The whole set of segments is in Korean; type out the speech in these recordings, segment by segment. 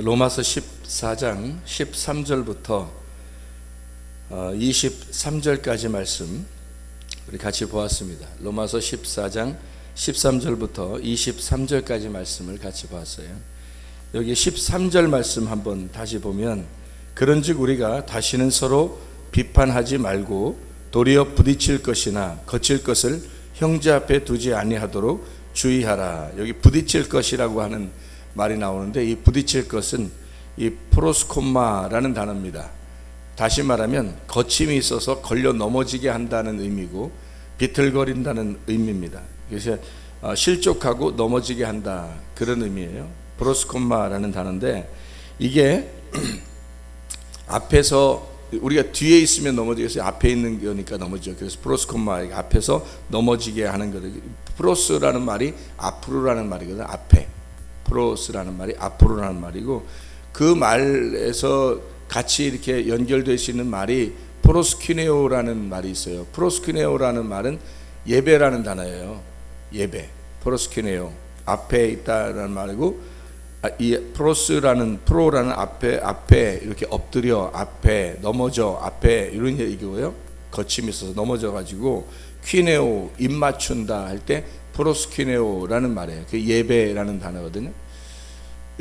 로마서 14장 13절부터 23절까지 말씀 우리 같이 보았습니다. 로마서 14장 13절부터 23절까지 말씀을 같이 보았어요. 여기 13절 말씀 한번 다시 보면, 그런즉 우리가 다시는 서로 비판하지 말고 도리어 부딪힐 것이나 거칠 것을 형제 앞에 두지 아니하도록 주의하라. 여기 부딪힐 것이라고 하는 말이 나오는데, 이 부딪힐 것은 이 프로스콤마라는 단어입니다. 다시 말하면 거침이 있어서 걸려 넘어지게 한다는 의미고 비틀거린다는 의미입니다. 그래서 실족하고 넘어지게 한다, 그런 의미예요. 프로스콤마라는 단어인데, 이게 앞에서 우리가 뒤에 있으면 넘어지겠어요. 앞에 있는 거니까 넘어지죠. 그래서 프로스콤마, 앞에서 넘어지게 하는 거예요. 프로스라는 말이 앞으로라는 말이거든요. 앞에. 프로스라는 말이 앞으로라는 말이고, 그 말에서 같이 이렇게 연결될 수 있는 말이 프로스키네오라는 말이 있어요. 프로스키네오라는 말은 예배라는 단어예요. 예배. 프로스키네오. 앞에 있다라는 말이고, 이 프로라는 앞에 이렇게 엎드려, 앞에 넘어져, 앞에 이런 얘기고요. 거침이 있어서 넘어져 가지고, 퀴네오, 입 맞춘다 할 때 프로스키네오라는 말이에요. 그 예배라는 단어거든요.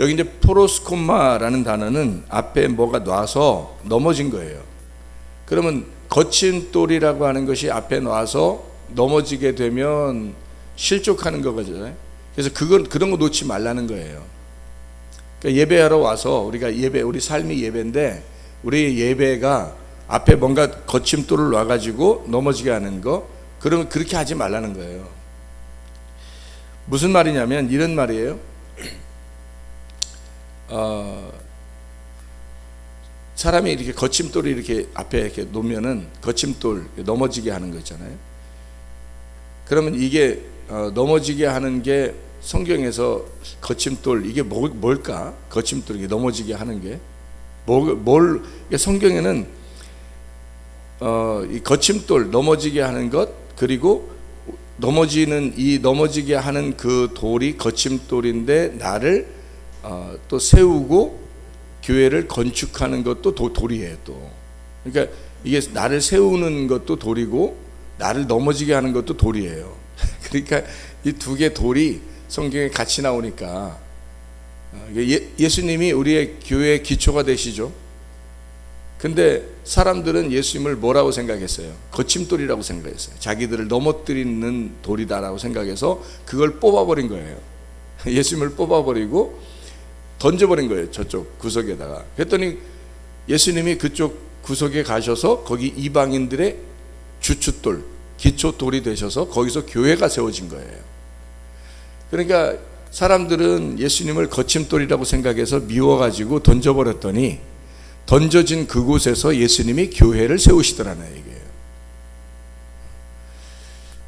여기 이제 프로스콤마라는 단어는 앞에 뭐가 놔서 넘어진 거예요. 그러면 거친 돌이라고 하는 것이 앞에 놔서 넘어지게 되면 실족하는 거거든요. 그래서 그런 거 놓지 말라는 거예요. 그러니까 예배하러 와서 우리 삶이 예배인데, 우리 예배가 앞에 뭔가 거친 돌을 놔가지고 넘어지게 하는 거, 그러면 그렇게 하지 말라는 거예요. 무슨 말이냐면 이런 말이에요. 사람이 이렇게 거침돌이 이렇게 앞에 이렇게 놓으면은 거침돌 넘어지게 하는 거 있잖아요. 그러면 이게 넘어지게 하는 게 성경에서 거침돌, 이게 뭘까? 거침돌 이게 넘어지게 하는 게 성경에는 이 거침돌 넘어지게 하는 것, 그리고 넘어지게 하는 그 돌이 거침돌인데, 나를 또 세우고 교회를 건축하는 것도 돌이에요. 또 그러니까 이게 나를 세우는 것도 돌이고 나를 넘어지게 하는 것도 돌이에요. 그러니까 이 두 개 돌이 성경에 같이 나오니까, 예수님이 우리의 교회의 기초가 되시죠. 근데 사람들은 예수님을 뭐라고 생각했어요? 거침돌이라고 생각했어요. 자기들을 넘어뜨리는 돌이다라고 생각해서 그걸 뽑아버린 거예요. 예수님을 뽑아버리고 던져버린 거예요. 저쪽 구석에다가. 그랬더니 예수님이 그쪽 구석에 가셔서 거기 이방인들의 주춧돌, 기초돌이 되셔서 거기서 교회가 세워진 거예요. 그러니까 사람들은 예수님을 거침돌이라고 생각해서 미워가지고 던져버렸더니, 던져진 그곳에서 예수님이 교회를 세우시더라는 얘기예요.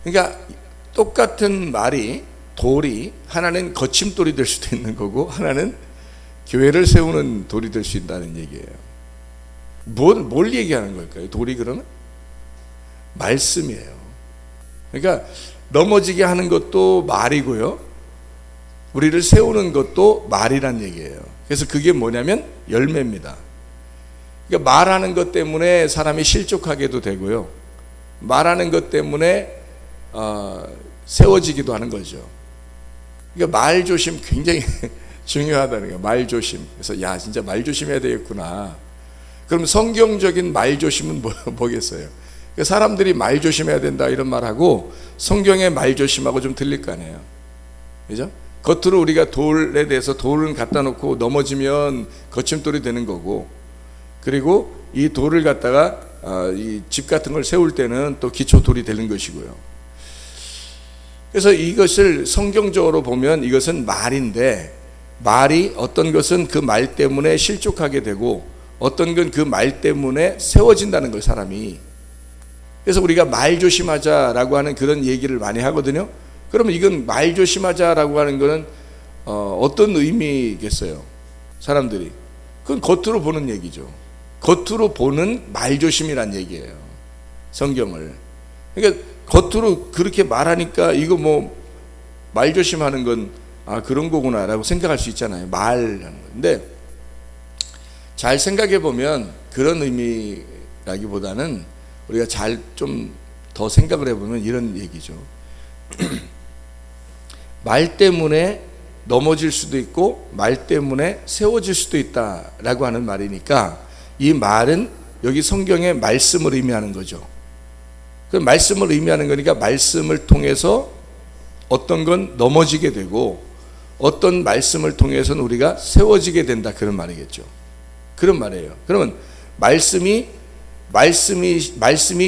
그러니까 똑같은 말이, 돌이 하나는 거침돌이 될 수도 있는 거고 하나는 교회를 세우는 돌이 될 수 있다는 얘기예요. 뭘 얘기하는 걸까요? 돌이 그러면 말씀이에요. 그러니까 넘어지게 하는 것도 말이고요, 우리를 세우는 것도 말이란 얘기예요. 그래서 그게 뭐냐면 열매입니다. 그러니까 말하는 것 때문에 사람이 실족하게도 되고요, 말하는 것 때문에 세워지기도 하는 거죠. 그러니까 말 조심 굉장히 중요하다는 거예요. 말 조심. 그래서 진짜 말 조심해야 되겠구나. 그럼 성경적인 말 조심은 뭐겠어요? 그러니까 사람들이 말 조심해야 된다 이런 말하고 성경의 말 조심하고 좀 틀릴 거 아니에요. 그죠? 겉으로 우리가 돌에 대해서 돌을 갖다 놓고 넘어지면 거침돌이 되는 거고, 그리고 이 돌을 갖다가 이 집 같은 걸 세울 때는 또 기초돌이 되는 것이고요. 그래서 이것을 성경적으로 보면 이것은 말인데, 말이 어떤 것은 그 말 때문에 실족하게 되고 어떤 건 그 말 때문에 세워진다는 거예요, 사람이. 그래서 우리가 말 조심하자라고 하는 그런 얘기를 많이 하거든요. 그러면 이건 말 조심하자라고 하는 거는 어떤 의미겠어요? 사람들이 그건 겉으로 보는 얘기죠. 겉으로 보는 말 조심이란 얘기예요, 성경을. 그러니까 겉으로 그렇게 말하니까 이거 말 조심하는 건 그런 거구나라고 생각할 수 있잖아요, 말하는 건데, 잘 생각해 보면 그런 의미라기보다는 우리가 잘 좀 더 생각을 해보면 이런 얘기죠. 말 때문에 넘어질 수도 있고 말 때문에 세워질 수도 있다라고 하는 말이니까 이 말은 여기 성경의 말씀을 의미하는 거죠. 그 말씀을 의미하는 거니까 말씀을 통해서 어떤 건 넘어지게 되고 어떤 말씀을 통해서는 우리가 세워지게 된다, 그런 말이겠죠. 그런 말이에요. 그러면 말씀이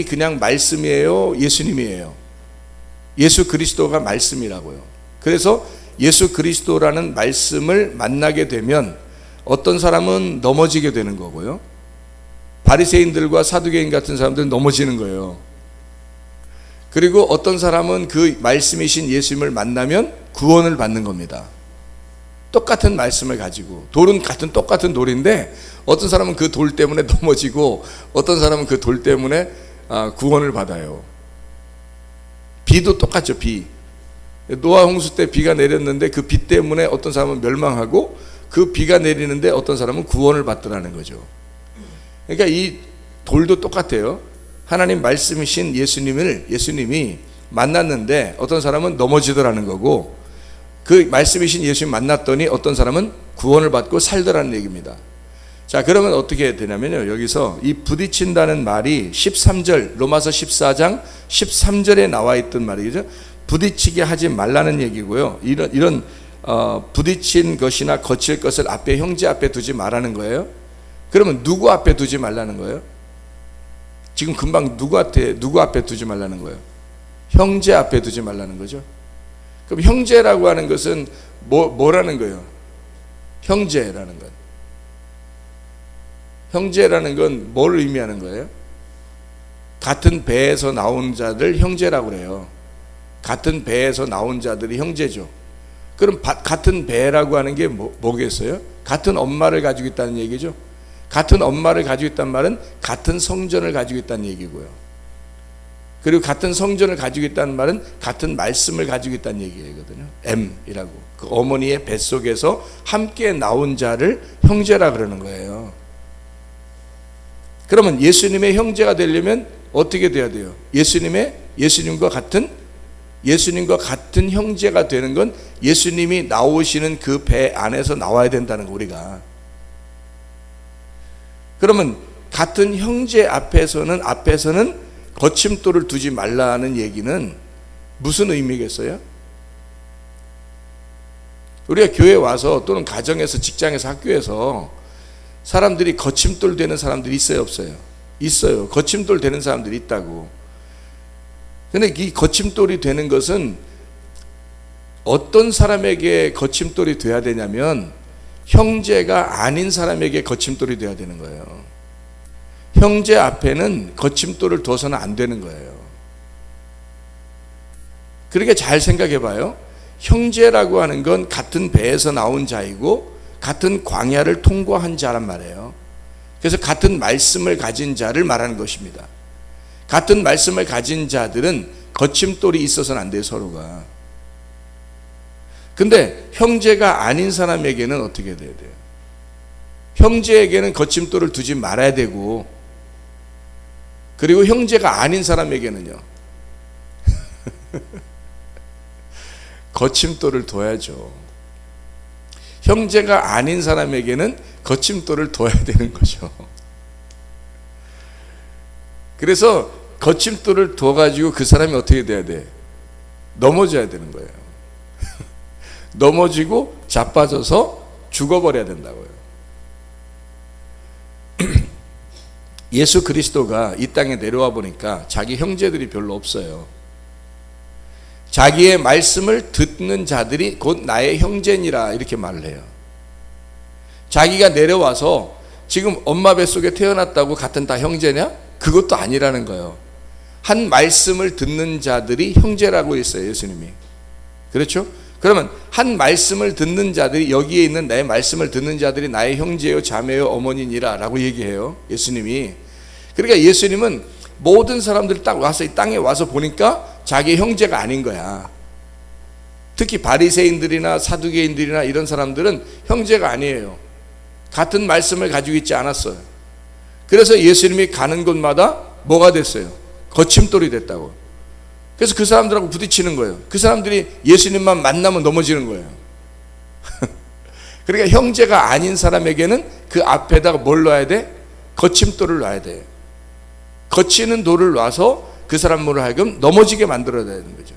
그냥 말씀이에요, 예수님이에요? 예수 그리스도가 말씀이라고요. 그래서 예수 그리스도라는 말씀을 만나게 되면 어떤 사람은 넘어지게 되는 거고요, 바리새인들과 사두개인 같은 사람들은 넘어지는 거예요. 그리고 어떤 사람은 그 말씀이신 예수님을 만나면 구원을 받는 겁니다. 똑같은 말씀을 가지고, 돌은 똑같은 돌인데 어떤 사람은 그 돌 때문에 넘어지고 어떤 사람은 그 돌 때문에 구원을 받아요. 비도 똑같죠. 비, 노아 홍수 때 비가 내렸는데 그 비 때문에 어떤 사람은 멸망하고 그 비가 내리는데 어떤 사람은 구원을 받더라는 거죠. 그러니까 이 돌도 똑같아요. 하나님 말씀이신 예수님이 만났는데 어떤 사람은 넘어지더라는 거고, 그 말씀이신 예수님 만났더니 어떤 사람은 구원을 받고 살더라는 얘기입니다. 자, 그러면 어떻게 되냐면요, 여기서 이 부딪힌다는 말이 13절, 로마서 14장 13절에 나와 있던 말이죠. 부딪히게 하지 말라는 얘기고요. 이런 부딪힌 것이나 거칠 것을 앞에, 형제 앞에 두지 말라는 거예요. 그러면 누구 앞에 두지 말라는 거예요? 지금 금방 누구 앞에 두지 말라는 거예요? 형제 앞에 두지 말라는 거죠. 그럼 형제라고 하는 것은 뭐라는 거예요? 형제라는 건, 형제라는 건 뭘 의미하는 거예요? 같은 배에서 나온 자들 형제라고 그래요. 같은 배에서 나온 자들이 형제죠. 그럼 같은 배라고 하는 게 뭐겠어요? 같은 엄마를 가지고 있다는 얘기죠. 같은 엄마를 가지고 있다는 말은 같은 성전을 가지고 있다는 얘기고요. 그리고 같은 성전을 가지고 있다는 말은 같은 말씀을 가지고 있다는 얘기거든요. M이라고, 그 어머니의 뱃속에서 함께 나온 자를 형제라 그러는 거예요. 그러면 예수님의 형제가 되려면 어떻게 돼야 돼요? 예수님과 같은 형제가 되는 건 예수님이 나오시는 그 배 안에서 나와야 된다는 거, 우리가. 그러면 같은 형제 앞에서는 거침돌을 두지 말라는 얘기는 무슨 의미겠어요? 우리가 교회에 와서 또는 가정에서, 직장에서, 학교에서 사람들이 거침돌 되는 사람들이 있어요, 없어요? 있어요. 거침돌 되는 사람들이 있다고. 근데 이 거침돌이 되는 것은 어떤 사람에게 거침돌이 돼야 되냐면 형제가 아닌 사람에게 거침돌이 돼야 되는 거예요. 형제 앞에는 거침돌을 둬서는 안 되는 거예요. 그러니까 잘 생각해 봐요. 형제라고 하는 건 같은 배에서 나온 자이고 같은 광야를 통과한 자란 말이에요. 그래서 같은 말씀을 가진 자를 말하는 것입니다. 같은 말씀을 가진 자들은 거침돌이 있어서는 안 돼요, 서로가. 근데 형제가 아닌 사람에게는 어떻게 돼야 돼요? 형제에게는 거침돌을 두지 말아야 되고, 그리고 형제가 아닌 사람에게는요 거침돌을 둬야죠. 형제가 아닌 사람에게는 거침돌을 둬야 되는 거죠. 그래서 거침돌을 둬가지고 그 사람이 어떻게 돼야 돼? 넘어져야 되는 거예요. 넘어지고 자빠져서 죽어버려야 된다고요. 예수 그리스도가 이 땅에 내려와 보니까 자기 형제들이 별로 없어요. 자기의 말씀을 듣는 자들이 곧 나의 형제니라, 이렇게 말을 해요. 자기가 내려와서 지금 엄마 뱃속에 태어났다고 같은 다 형제냐? 그것도 아니라는 거예요. 한 말씀을 듣는 자들이 형제라고 했어요, 예수님이. 그렇죠? 그러면 한 말씀을 듣는 자들이, 여기에 있는 나의 말씀을 듣는 자들이 나의 형제요 자매요 어머니니라 라고 얘기해요, 예수님이. 그러니까 예수님은 모든 사람들이 딱 와서 이 땅에 와서 보니까 자기 형제가 아닌 거야. 특히 바리새인들이나 사두개인들이나 이런 사람들은 형제가 아니에요. 같은 말씀을 가지고 있지 않았어요. 그래서 예수님이 가는 곳마다 뭐가 됐어요? 거침돌이 됐다고. 그래서 그 사람들하고 부딪히는 거예요. 그 사람들이 예수님만 만나면 넘어지는 거예요. 그러니까 형제가 아닌 사람에게는 그 앞에다가 뭘 놔야 돼? 거침돌을 놔야 돼. 거치는 돌을 놔서 그 사람으로 하여금 넘어지게 만들어야 되는 거죠.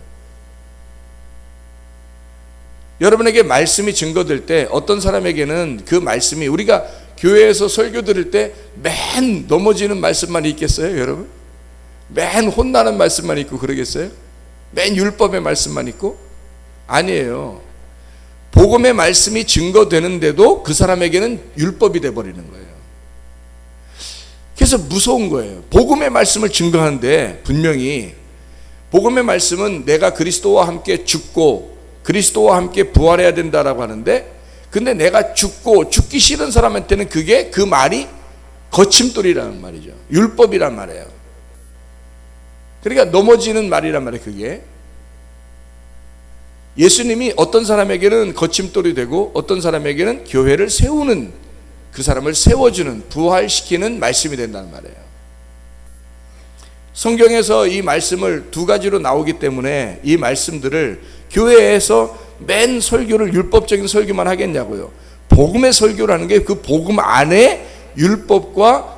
여러분에게 말씀이 증거될 때 어떤 사람에게는 그 말씀이, 우리가 교회에서 설교 들을 때 맨 넘어지는 말씀만 있겠어요, 여러분? 맨 혼나는 말씀만 있고 그러겠어요? 맨 율법의 말씀만 있고? 아니에요. 복음의 말씀이 증거되는데도 그 사람에게는 율법이 돼버리는 거예요. 그래서 무서운 거예요. 복음의 말씀을 증거하는데 분명히 복음의 말씀은 내가 그리스도와 함께 죽고 그리스도와 함께 부활해야 된다라고 하는데, 근데 내가 죽기 싫은 사람한테는 그게, 그 말이 거침돌이라는 말이죠. 율법이란 말이에요. 그러니까 넘어지는 말이란 말이에요. 그게 예수님이 어떤 사람에게는 거침돌이 되고 어떤 사람에게는 교회를 세우는, 그 사람을 세워주는, 부활시키는 말씀이 된다는 말이에요. 성경에서 이 말씀을 두 가지로 나오기 때문에 이 말씀들을 교회에서 맨 설교를 율법적인 설교만 하겠냐고요. 복음의 설교라는 게 그 복음 안에 율법과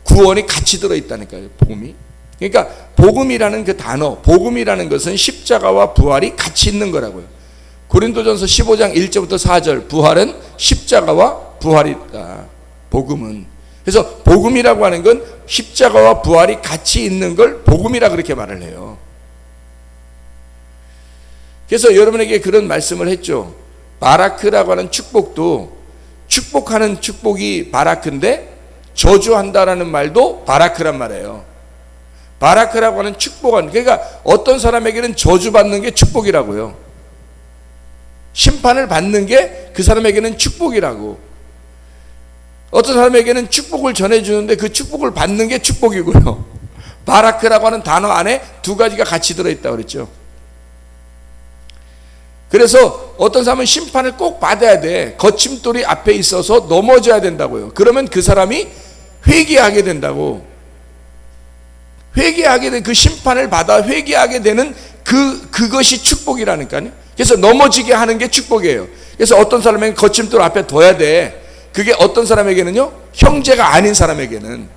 구원이 같이 들어있다니까요. 복음이. 그러니까 복음이라는 그 단어, 복음이라는 것은 십자가와 부활이 같이 있는 거라고요. 고린도전서 15장 1절부터 4절, 부활은 십자가와 부활이다. 복음은. 그래서 복음이라고 하는 건 십자가와 부활이 같이 있는 걸 복음이라 그렇게 말을 해요. 그래서 여러분에게 그런 말씀을 했죠. 바라크라고 하는 축복도, 축복하는 축복이 바라크인데 저주한다라는 말도 바라크란 말이에요. 바라크라고 하는 축복은, 그러니까 어떤 사람에게는 저주받는 게 축복이라고요. 심판을 받는 게 그 사람에게는 축복이라고. 어떤 사람에게는 축복을 전해주는데 그 축복을 받는 게 축복이고요. 바라크라고 하는 단어 안에 두 가지가 같이 들어있다고 그랬죠. 그래서 어떤 사람은 심판을 꼭 받아야 돼. 거침돌이 앞에 있어서 넘어져야 된다고요. 그러면 그 사람이 회개하게 된다고. 회개하게 된, 그 심판을 받아 회개하게 되는 그것이 축복이라니까요. 그래서 넘어지게 하는 게 축복이에요. 그래서 어떤 사람에게는 거침돌 앞에 둬야 돼. 그게 어떤 사람에게는요, 형제가 아닌 사람에게는,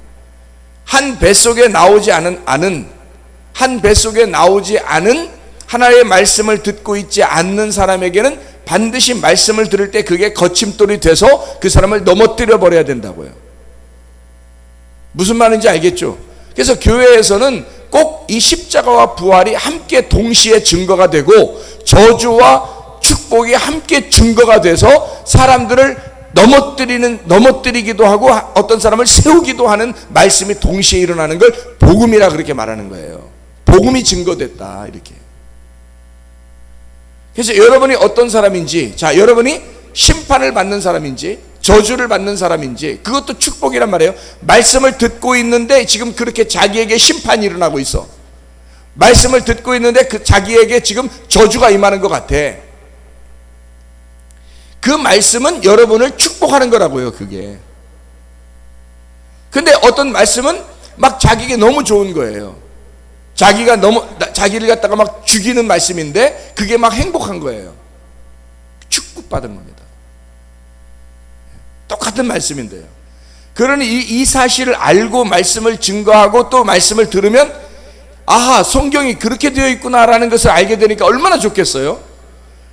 한 뱃속에 나오지 않은 한 뱃속에 나오지 않은 하나의 말씀을 듣고 있지 않는 사람에게는 반드시 말씀을 들을 때 그게 거침돌이 돼서 그 사람을 넘어뜨려 버려야 된다고요. 무슨 말인지 알겠죠? 그래서 교회에서는 꼭 이 십자가와 부활이 함께 동시에 증거가 되고 저주와 축복이 함께 증거가 돼서 사람들을 넘어뜨리기도 하고 어떤 사람을 세우기도 하는 말씀이 동시에 일어나는 걸 복음이라 그렇게 말하는 거예요. 복음이 증거됐다, 이렇게. 그래서 여러분이 어떤 사람인지, 자, 여러분이 심판을 받는 사람인지 저주를 받는 사람인지, 그것도 축복이란 말이에요. 말씀을 듣고 있는데 지금 그렇게 자기에게 심판이 일어나고 있어. 말씀을 듣고 있는데 그 자기에게 지금 저주가 임하는 것 같아. 그 말씀은 여러분을 축복하는 거라고요, 그게. 근데 어떤 말씀은 막 자기에게 너무 좋은 거예요. 자기를 갖다가 막 죽이는 말씀인데 그게 막 행복한 거예요. 축복받은 겁니다. 똑같은 말씀인데요. 그러니 이 사실을 알고 말씀을 증거하고 또 말씀을 들으면, 아하, 성경이 그렇게 되어 있구나라는 것을 알게 되니까 얼마나 좋겠어요.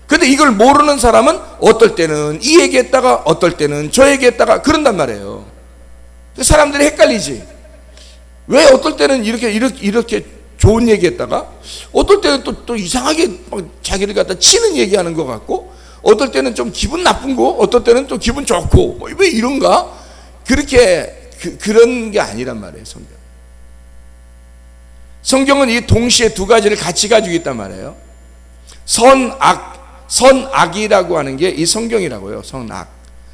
근데 이걸 모르는 사람은 어떨 때는 이 얘기했다가 어떨 때는 저 얘기했다가 그런단 말이에요. 사람들이 헷갈리지. 왜 어떨 때는 이렇게 좋은 얘기했다가 어떨 때는 또 이상하게 막 자기를 갖다 치는 얘기하는 것 같고, 어떨 때는 좀 기분 나쁜 거, 어떨 때는 또 기분 좋고, 왜 이런가? 그렇게 그런 게 아니란 말이에요, 성경. 성경은 이 동시에 두 가지를 같이 가지고 있단 말이에요. 선악이라고 하는 게 이 성경이라고요.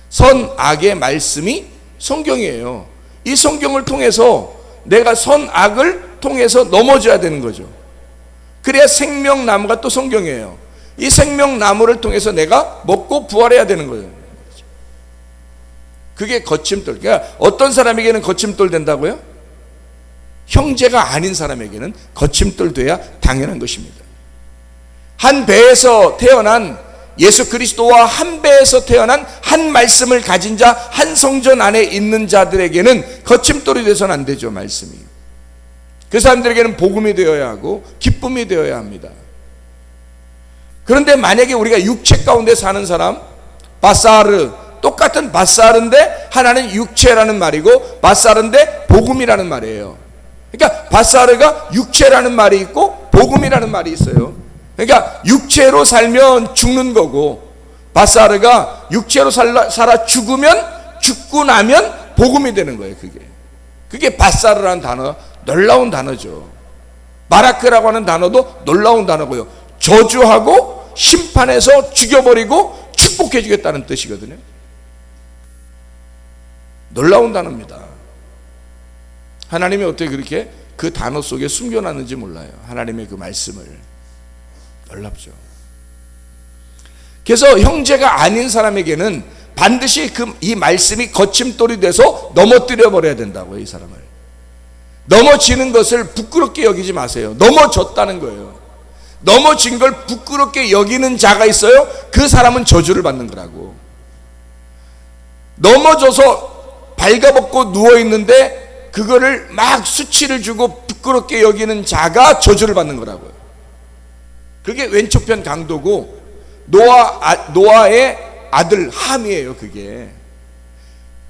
선악의 말씀이 성경이에요. 이 성경을 통해서 내가 선악을 통해서 넘어져야 되는 거죠. 그래야 생명나무가 또 성경이에요. 이 생명나무를 통해서 내가 먹고 부활해야 되는 거예요. 그게 거침돌. 그러니까 어떤 사람에게는 거침돌 된다고요? 형제가 아닌 사람에게는 거침돌 돼야 당연한 것입니다. 한 배에서 태어난 예수 그리스도와 한 배에서 태어난 한 말씀을 가진 자, 한 성전 안에 있는 자들에게는 거침돌이 돼서는 안 되죠. 말씀이. 그 사람들에게는 복음이 되어야 하고 기쁨이 되어야 합니다. 그런데 만약에 우리가 육체 가운데 사는 사람, 바사르, 똑같은 바사르인데 하나는 육체라는 말이고 바사르인데 복음이라는 말이에요. 그러니까 바사르가 육체라는 말이 있고 복음이라는 말이 있어요. 그러니까 육체로 살면 죽는 거고, 바사르가 육체로 살아 죽으면, 죽고 나면 복음이 되는 거예요. 그게 바사르라는 단어, 놀라운 단어죠. 바라크라고 하는 단어도 놀라운 단어고요. 저주하고 심판해서 죽여버리고 축복해 주겠다는 뜻이거든요. 놀라운 단어입니다. 하나님이 어떻게 그렇게 그 단어 속에 숨겨놨는지 몰라요. 하나님의 그 말씀을. 놀랍죠. 그래서 형제가 아닌 사람에게는 반드시 이 말씀이 거침돌이 돼서 넘어뜨려 버려야 된다고요. 이 사람을. 넘어지는 것을 부끄럽게 여기지 마세요. 넘어졌다는 거예요. 넘어진 걸 부끄럽게 여기는 자가 있어요. 그 사람은 저주를 받는 거라고. 넘어져서 발가벗고 누워있는데 그거를 막 수치를 주고 부끄럽게 여기는 자가 저주를 받는 거라고요. 그게 왼쪽편 강도고 노아의 아들 함이에요. 그게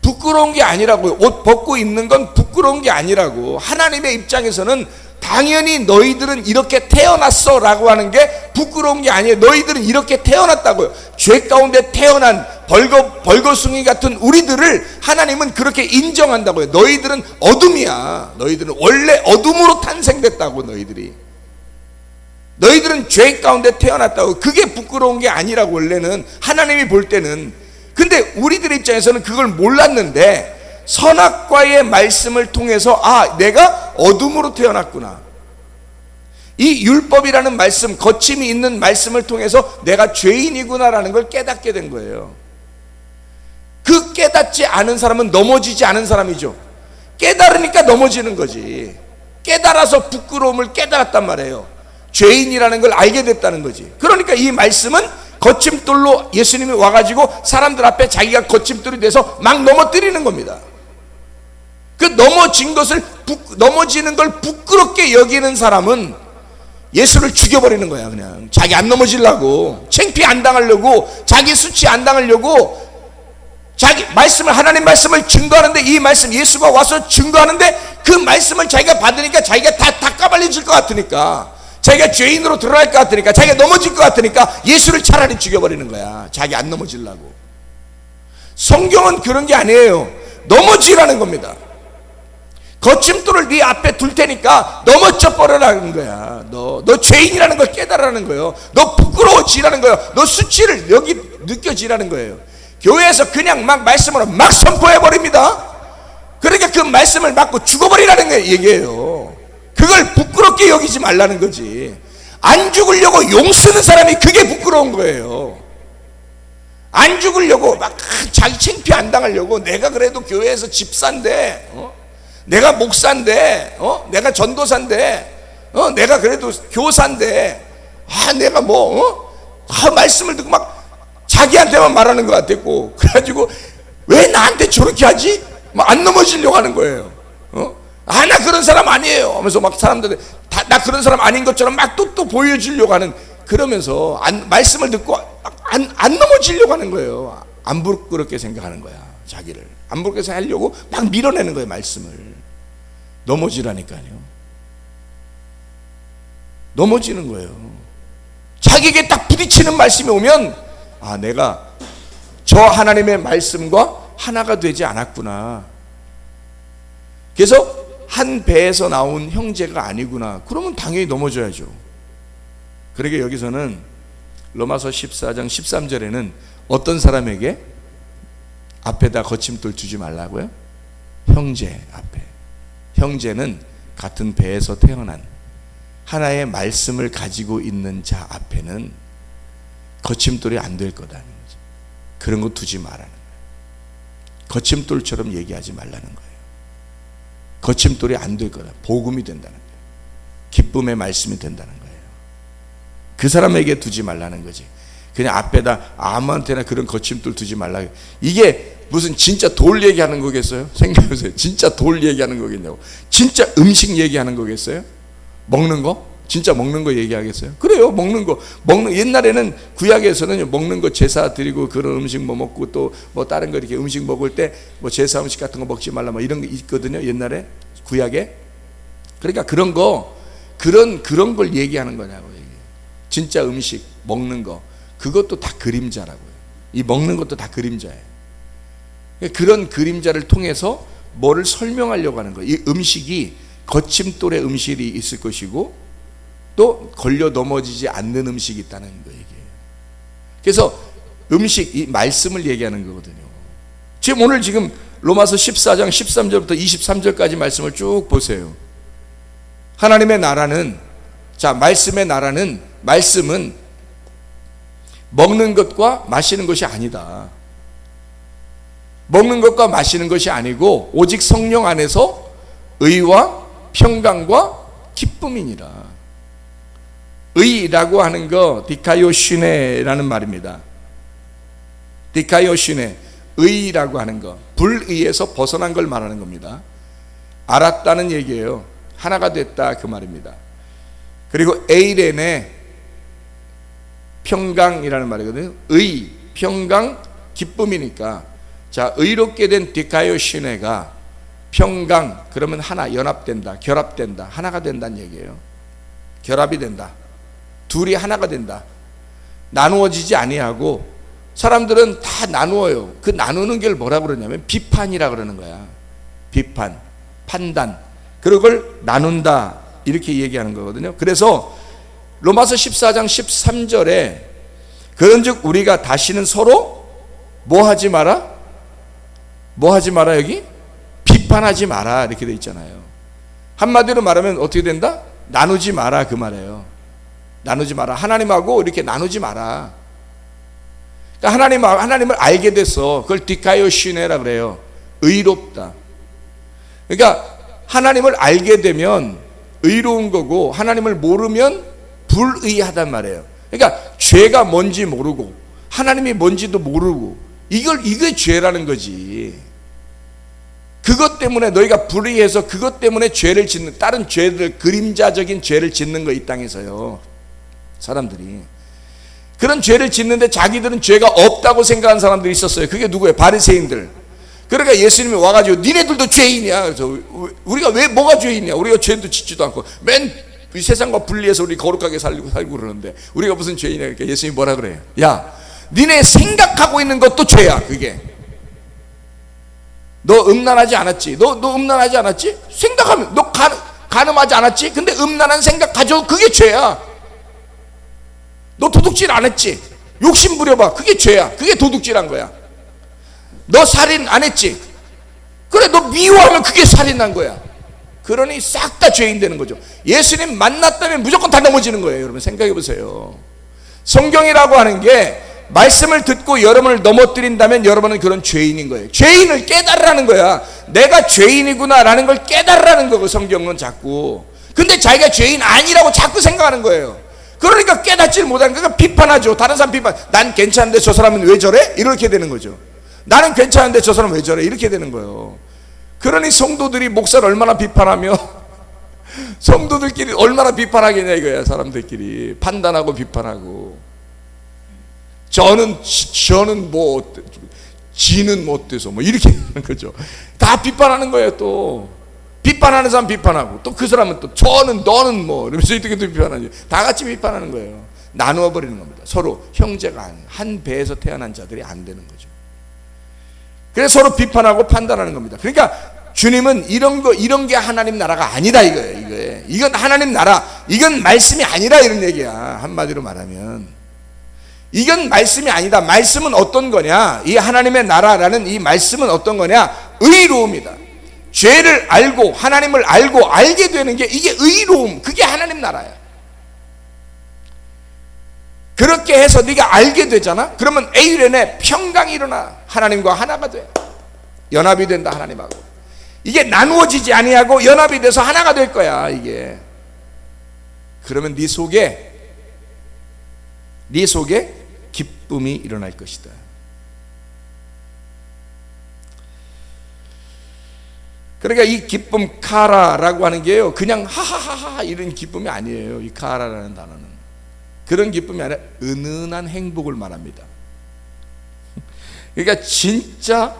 부끄러운 게 아니라고요. 옷 벗고 있는 건 부끄러운 게 아니라고. 하나님의 입장에서는 당연히 너희들은 이렇게 태어났어 라고 하는 게 부끄러운 게 아니에요. 너희들은 이렇게 태어났다고요. 죄 가운데 태어난 벌거숭이 같은 우리들을 하나님은 그렇게 인정한다고요. 너희들은 어둠이야. 너희들은 원래 어둠으로 탄생됐다고. 너희들은 죄 가운데 태어났다고. 그게 부끄러운 게 아니라고. 원래는 하나님이 볼 때는. 근데 우리들 입장에서는 그걸 몰랐는데 선악과의 말씀을 통해서 내가 어둠으로 태어났구나. 이 율법이라는 말씀, 거침이 있는 말씀을 통해서 내가 죄인이구나라는 걸 깨닫게 된 거예요. 그 깨닫지 않은 사람은 넘어지지 않은 사람이죠. 깨달으니까 넘어지는 거지. 깨달아서 부끄러움을 깨달았단 말이에요. 죄인이라는 걸 알게 됐다는 거지. 그러니까 이 말씀은 거침돌로 예수님이 와가지고 사람들 앞에 자기가 거침돌이 돼서 막 넘어뜨리는 겁니다. 그 넘어지는 걸 부끄럽게 여기는 사람은 예수를 죽여버리는 거야. 그냥 자기 안 넘어지려고, 창피 안 당하려고, 자기 수치 안 당하려고, 자기 하나님 말씀을 증거하는데, 이 말씀 예수가 와서 증거하는데 그 말씀을 자기가 받으니까 자기가 다 까발려질 것 같으니까, 자기가 죄인으로 드러날 것 같으니까, 자기가 넘어질 것 같으니까 예수를 차라리 죽여버리는 거야. 자기 안 넘어지려고. 성경은 그런 게 아니에요. 넘어지라는 겁니다. 거침돌을 네 앞에 둘 테니까 넘어져 버려라는 거야. 너 죄인이라는 걸 깨달으라는 거예요. 너 부끄러워지라는 거예요. 너 수치를 여기 느껴지라는 거예요. 교회에서 그냥 막 말씀으로 막 선포해 버립니다. 그러니까 그 말씀을 맞고 죽어버리라는 얘기예요. 그걸 부끄럽게 여기지 말라는 거지. 안 죽으려고 용 쓰는 사람이 그게 부끄러운 거예요. 안 죽으려고 막 자기 창피 안 당하려고, 내가 그래도 교회에서 집사인데, 내가 목사인데, 내가 전도사인데, 내가 그래도 교사인데, 내가 말씀을 듣고 막 자기한테만 말하는 것 같았고, 그래가지고 왜 나한테 저렇게 하지? 막 안 넘어지려고 하는 거예요. 나 그런 사람 아니에요 하면서 막 사람들 나 그런 사람 아닌 것처럼 막 또 보여주려고 하는, 그러면서 말씀을 듣고 안 넘어지려고 하는 거예요. 안 부끄럽게 생각하는 거야. 자기를 안 부끄럽게 생각하려고 막 밀어내는 거예요. 말씀을. 넘어지라니까요. 넘어지는 거예요. 자기에게 딱 부딪히는 말씀이 오면 내가 저 하나님의 말씀과 하나가 되지 않았구나. 그래서 한 배에서 나온 형제가 아니구나. 그러면 당연히 넘어져야죠. 그러게 여기서는 로마서 14장 13절에는 어떤 사람에게 앞에다 거침돌 주지 말라고요? 형제 앞에. 형제는 같은 배에서 태어난 하나의 말씀을 가지고 있는 자 앞에는 거침돌이 안 될 거다는 거죠. 그런 거 두지 말라는 거예요. 거침돌처럼 얘기하지 말라는 거예요. 거침돌이 안 될 거다. 복음이 된다는 거예요. 기쁨의 말씀이 된다는 거예요. 그 사람에게 두지 말라는 거지. 그냥 앞에다 아무한테나 그런 거침돌 두지 말라. 이게 무슨 진짜 돌 얘기하는 거겠어요? 생각해보세요. 진짜 돌 얘기하는 거겠냐고. 진짜 음식 얘기하는 거겠어요? 먹는 거? 진짜 먹는 거 얘기하겠어요? 그래요. 먹는 거. 옛날에는 구약에서는 먹는 거 제사 드리고 그런 음식 뭐 먹고 또 뭐 다른 거 이렇게 음식 먹을 때 뭐 제사 음식 같은 거 먹지 말라 뭐 이런 게 있거든요. 옛날에 구약에. 그러니까 그런 걸 얘기하는 거냐고. 진짜 음식 먹는 거 그것도 다 그림자라고요. 이 먹는 것도 다 그림자예요. 그런 그림자를 통해서 뭐를 설명하려고 하는 거예요. 이 음식이 거침돌의 음식이 있을 것이고 또 걸려 넘어지지 않는 음식이 있다는 거예요. 그래서 음식, 이 말씀을 얘기하는 거거든요. 지금 오늘 로마서 14장 13절부터 23절까지 말씀을 쭉 보세요. 하나님의 나라는, 자, 말씀의 나라는, 말씀은 먹는 것과 마시는 것이 아니다. 먹는 것과 마시는 것이 아니고 오직 성령 안에서 의와 평강과 기쁨이니라. 의라고 하는 거 디카이오시네라는 말입니다. 디카이오시네, 의라고 하는 거, 불의에서 벗어난 걸 말하는 겁니다. 알았다는 얘기예요. 하나가 됐다 그 말입니다. 그리고 에이레네, 평강이라는 말이거든요. 의, 평강, 기쁨이니까, 자, 의롭게 된 디카이오시네가 평강, 그러면 하나, 연합된다, 결합된다, 하나가 된다는 얘기예요. 결합이 된다. 둘이 하나가 된다. 나누어지지 아니하고, 사람들은 다 나누어요. 그 나누는 게 뭐라고 그러냐면 비판이라 그러는 거야. 비판, 판단, 그걸 나눈다 이렇게 얘기하는 거거든요. 그래서 로마서 14장 13절에 그런즉 우리가 다시는 서로 뭐 하지 마라? 뭐 하지 마라 여기? 비판하지 마라 이렇게 돼 있잖아요. 한마디로 말하면 어떻게 된다? 나누지 마라 그 말이에요. 나누지 마라. 하나님하고 이렇게 나누지 마라. 그러니까 하나님을 알게 됐어. 그걸 디카이오시네라 그래요. 의롭다. 그러니까 하나님을 알게 되면 의로운 거고 하나님을 모르면 불의하단 말이에요. 그러니까 죄가 뭔지 모르고 하나님이 뭔지도 모르고 이게 죄라는 거지. 그것 때문에 너희가 불의해서 그것 때문에 죄를 짓는, 다른 죄들, 그림자적인 죄를 짓는 거 이 땅에서요. 사람들이 그런 죄를 짓는데 자기들은 죄가 없다고 생각하는 사람들이 있었어요. 그게 누구예요? 바리새인들. 그러니까 예수님이 와가지고 니네들도 죄인이야. 그래서 우리가 왜 뭐가 죄인이야? 우리가 죄도 짓지도 않고 맨 세상과 분리해서 우리 거룩하게 살고 그러는데 우리가 무슨 죄이냐? 그러니까 예수님이 뭐라 그래요? 야, 니네 생각하고 있는 것도 죄야. 그게 너 음란하지 않았지? 너 음란하지 않았지? 생각하면 너 간음하지 않았지? 근데 음란한 생각 가져. 그게 죄야. 너 도둑질 안 했지? 욕심 부려봐. 그게 죄야. 그게 도둑질한 거야. 너 살인 안 했지? 그래, 너 미워하면 그게 살인한 거야. 그러니 싹 다 죄인 되는 거죠. 예수님 만났다면 무조건 다 넘어지는 거예요. 여러분 생각해 보세요. 성경이라고 하는 게 말씀을 듣고 여러분을 넘어뜨린다면 여러분은 그런 죄인인 거예요. 죄인을 깨달으라는 거야. 내가 죄인이구나 라는 걸 깨달으라는 거고, 성경은 자꾸. 근데 자기가 죄인 아니라고 자꾸 생각하는 거예요. 그러니까 깨닫지를 못하는 거니까 비판하죠. 다른 사람 비판. 난 괜찮은데 저 사람은 왜 저래? 이렇게 되는 거죠. 나는 괜찮은데 저 사람은 왜 저래? 이렇게 되는 거예요. 그러니 성도들이 목사를 얼마나 비판하며 성도들끼리 얼마나 비판하겠냐 이거야. 사람들끼리 판단하고 비판하고. 저는 뭐 지는 뭐 어때서 뭐 이렇게 하는 거죠. 다 비판하는 거예요. 또 비판하는 사람 비판하고 또 그 사람은 또 저는 너는 뭐 이러면서 이렇게 또 비판하죠. 다 같이 비판하는 거예요. 나누어 버리는 겁니다. 서로 형제가 한 배에서 태어난 자들이 안 되는 거죠. 그래서 서로 비판하고 판단하는 겁니다. 그러니까 주님은 이런 게 하나님 나라가 아니다 이거예요. 이건 하나님 나라, 이건 말씀이 아니라 이런 얘기야. 한마디로 말하면 이건 말씀이 아니다. 말씀은 어떤 거냐? 이 하나님의 나라라는 이 말씀은 어떤 거냐? 의로움이다. 죄를 알고 하나님을 알고 알게 되는 게 이게 의로움, 그게 하나님 나라야. 그렇게 해서 네가 알게 되잖아. 그러면 에이렌에 평강이 일어나. 하나님과 하나가 돼. 연합이 된다. 하나님하고 이게 나누어지지 아니하고 연합이 돼서 하나가 될 거야. 이게 그러면 네 속에 기쁨이 일어날 것이다. 그러니까 이 기쁨, 카라라고 하는 게요, 그냥 하하하하 이런 기쁨이 아니에요. 이 카라라는 단어는 그런 기쁨이 아니라 은은한 행복을 말합니다. 그러니까 진짜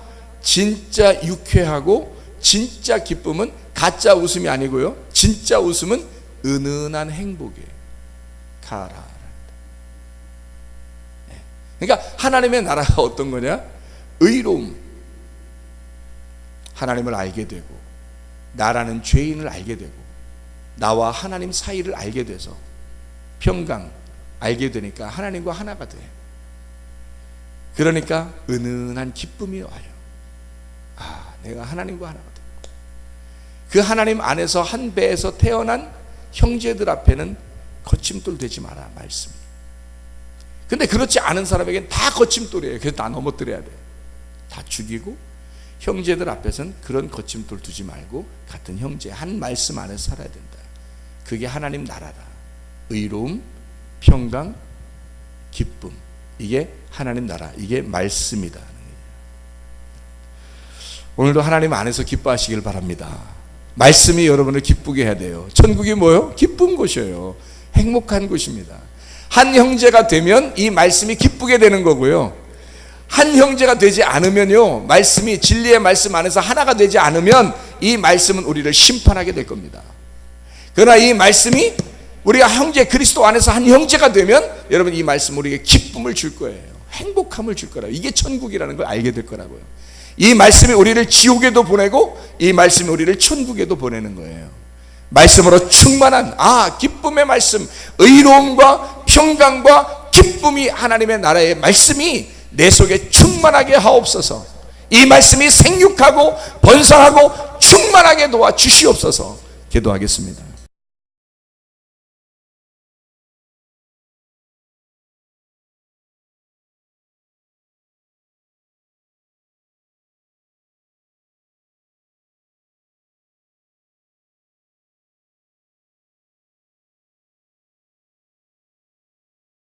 유쾌하고 진짜 기쁨은 가짜 웃음이 아니고요, 진짜 웃음은 은은한 행복이에요. 카라. 그러니까 하나님의 나라가 어떤 거냐? 의로움. 하나님을 알게 되고 나라는 죄인을 알게 되고 나와 하나님 사이를 알게 돼서 평강 알게 되니까 하나님과 하나가 돼. 그러니까 은은한 기쁨이 와요. 아, 내가 하나님과 하나가 돼. 그 하나님 안에서 한 배에서 태어난 형제들 앞에는 거침돌 되지 마라 말씀이. 근데 그렇지 않은 사람에게는 다 거침돌이에요. 그래서 다 넘어뜨려야 돼. 다 죽이고 형제들 앞에서는 그런 거침돌 두지 말고 같은 형제 한 말씀 안에서 살아야 된다. 그게 하나님 나라다. 의로움, 평강, 기쁨, 이게 하나님 나라, 이게 말씀이다. 오늘도 하나님 안에서 기뻐하시길 바랍니다. 말씀이 여러분을 기쁘게 해야 돼요. 천국이 뭐요? 기쁜 곳이에요. 행복한 곳입니다. 한 형제가 되면 이 말씀이 기쁘게 되는 거고요, 한 형제가 되지 않으면요, 말씀이 진리의 말씀 안에서 하나가 되지 않으면 이 말씀은 우리를 심판하게 될 겁니다. 그러나 이 말씀이 우리가 형제, 그리스도 안에서 한 형제가 되면 여러분 이 말씀 우리에게 기쁨을 줄 거예요. 행복함을 줄 거라고. 이게 천국이라는 걸 알게 될 거라고요. 이 말씀이 우리를 지옥에도 보내고 이 말씀이 우리를 천국에도 보내는 거예요. 말씀으로 충만한 기쁨의 말씀, 의로움과 평강과 기쁨이 하나님의 나라의 말씀이 내 속에 충만하게 하옵소서. 이 말씀이 생육하고 번성하고 충만하게 도와 주시옵소서. 기도하겠습니다.